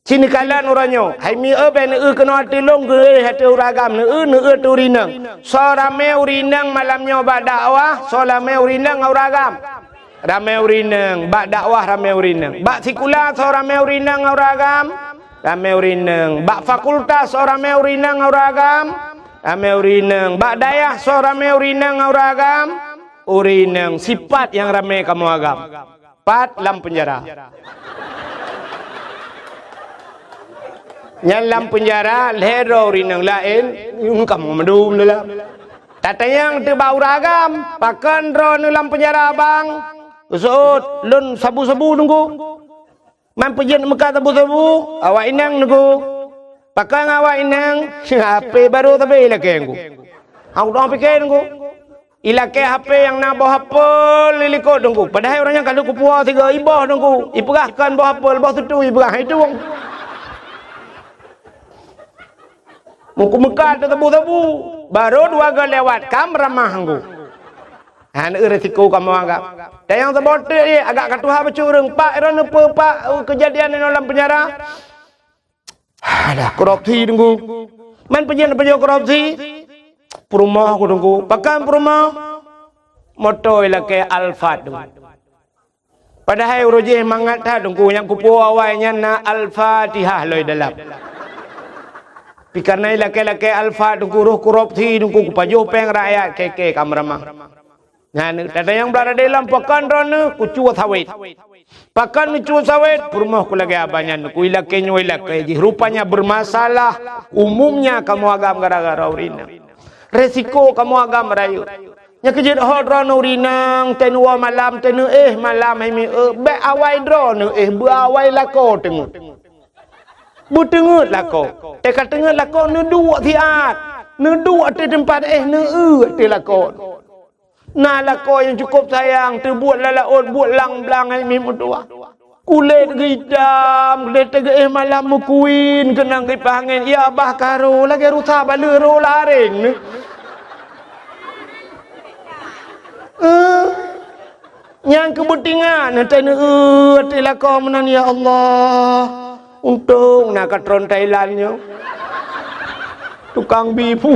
Sini kala nuranyo, hai mi ben kena tilong ke hati uragam ne turinang. Sorame urinang malamnya bak dakwah, solame urinang uragam. Rame urinang, bak dakwah rame urinang. Bak sikula sorame urinang uragam, rame urinang. Bak fakultas sorame urinang uragam, rame urinang. Bak dayah sorame urinang uragam, urinang. Sifat yang rame kamu agam. 4 lam penjara. Nyalam penjara lero rinang lain kamu medum lah. Tatayang tu bau ragam pakan ro dalam penjara abang. Usut lun sabu-sabu nunggu. Man pejen Mekah sabu-sabu awak inang nunggu. Pakan awak inang HP baru tapi ilake nunggu. Aku dah fikir nunggu. Ilake HP yang nak bawa HP lilikot nunggu. Padahal orangnya kalau kupua 3 ibah nunggu. Iperahkan bawa HP lepas tu iperah itu. Muku Mekah tabu-tabu baru 2 kali lewat kam ramah anggu. Han resiko kamu agak. Dan yang terbodoh ni agak katuha bercurung pak era nepa pak kejadian di dalam penjara. Ada korupsi tunggu. Man penjara korupsi. Perumah aku tunggu. Pakai perumah moto ilake Alfa tunggu. Padahal urujih mangat dah tunggu yang kupu awalnya na Al-Fatihah loy dalam. Karena laki-laki alfa dengku korupsi dengku pajuh peng rakyat keke kamramah. Nah, ada yang berada dalam pakan rana kucu sawit. Pakan kucu sawit perumah ku lagi abanya ku ilake nyuilake rupanya bermasalah umumnya kamu agam gara-gara urina. Resiko kamu agam rayu. Nya kejid hodron urinang tenua malam tenu malam mi be awai drone beawai lako tengu. Butengut lako. Kat tengah lako ne dua tiat. Ne dua di tempat ne di lako. Nah lako yang cukup sayang tu buat lalaut buat lang-blang ai mim dua. Kulit gidam, kulit tege malam mukuin kenang ke pangen ya bah karo lagi rusa balero laring ne. Yang kebutingan nanti ne di lako menan ya Allah. Untung nak katron Thailandnya tukang bifu